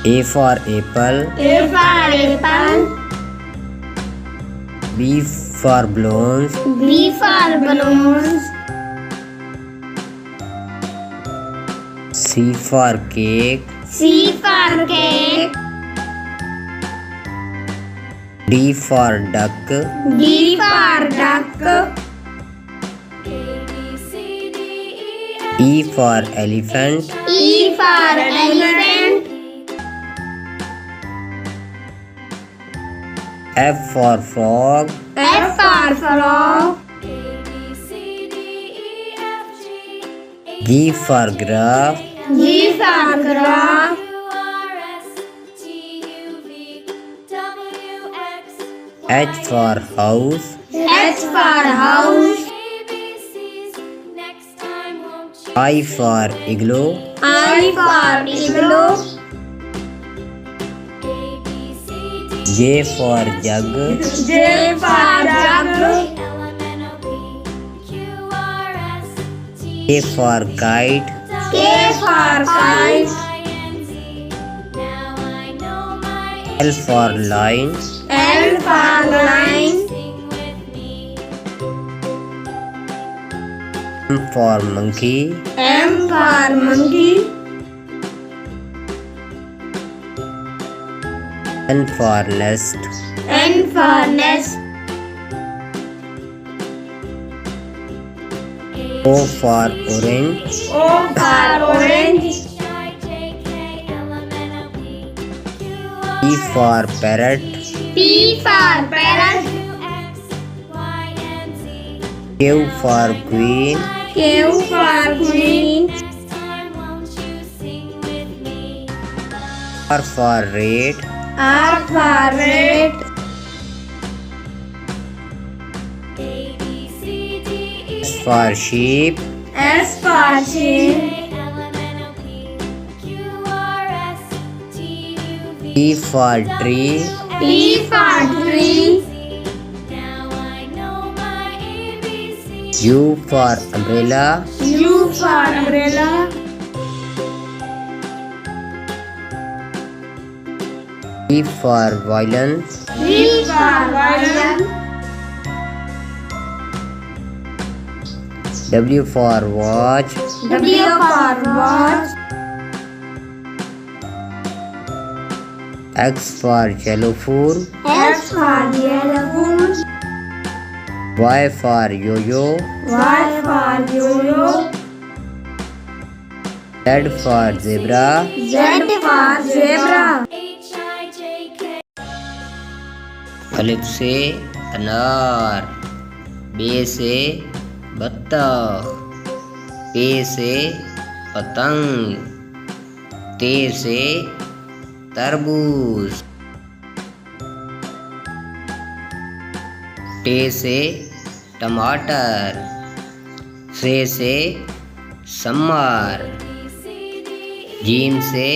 A for apple. A for apple. B for balloons. B for balloons. C for cake. C for cake. D for duck. D for duck. E for elephant. E for elephant. F for frog. F for frog. G for giraffe. G for giraffe. H for house. H for house. I for igloo. I for igloo. J for jug. J for jug. K for kite. K for kite. L for lion. L for line. M for monkey. M for monkey. N for nest. N for nest. O for orange. O for orange. P for parrot. P for parrot. Q for queen. Q for queen. R for red. R for red. S for sheep. S for sheep. T for tree. T for tree. U for umbrella. U for umbrella. V for violin. V for violin. W for watch. W for watch. X for xylophone. X for xylophone. Y for yo-yo. Y for yo-yo. Z for zebra. Z for zebra. अलिफ से अनार. बे से बत्तख. पे से पतंग. ते से तरबूज. टे से टमाटर. से सम्मर. जीम से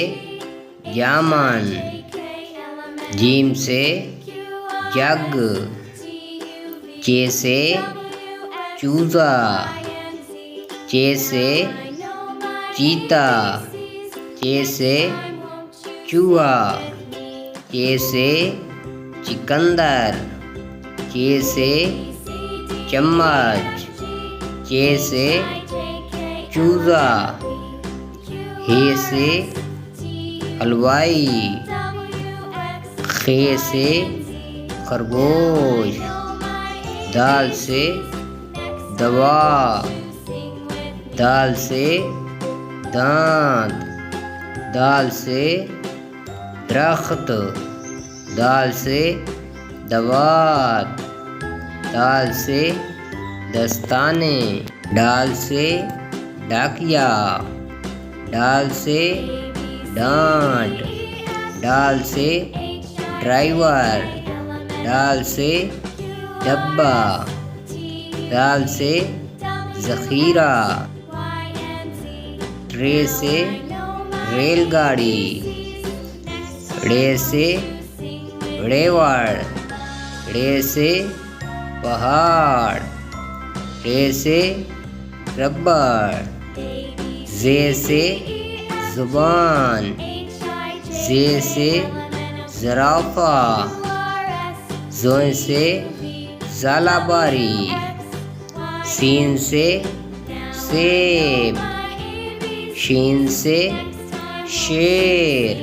जामन. जीम से जग. चे से चूजा. चे से चीता. चे से चूहा. चे से चिकंदर. चे से चम्मच. चे से चूजा. हे से हलवाई. खे से खरगोश. दाल से दवा. दाल से दांत. दाल से दरख्त. दाल से दवात. दाल से दस्ताने. डाल से डाकिया. डाल से डांट. डाल से ड्राइवर. डाल से डब्बा. डाल से ज़ख़ीरा. ट्रे से रेलगाड़ी. ड़े से रेवड़. ड़े से पहाड़. रे से रबड़. जे से ज़ुबान. जे से ज़राफ़ा, ज़ों से ज़ालाबारी, सीन से सेब, शीन से शेर,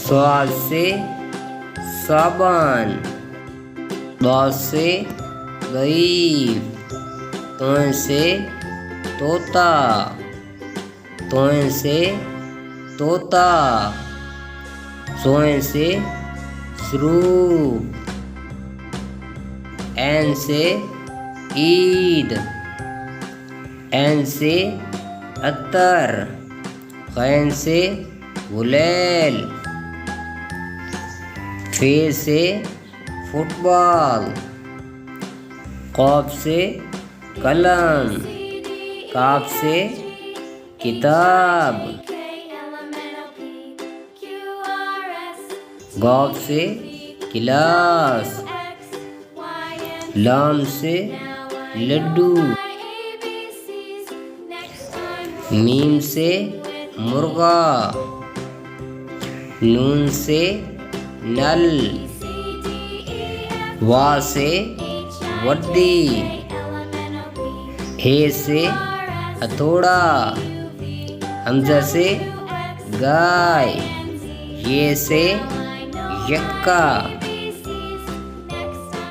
स्वाद से साबन, दाद से दईफ, तों से तोता, तों से तोता, सों से सरूप, एन से ईद, एन से अत्तर, खैन से गुलेल, फे से फुटबॉल, कॉफ से कलम, काफ से किताब, गौफ से गिलास, लाम से लड्डू, मीम से मुर्गा, नून से नल, वा से वड्डी, हे से हथौड़ा, हमजा से गाय, ये से यक्का।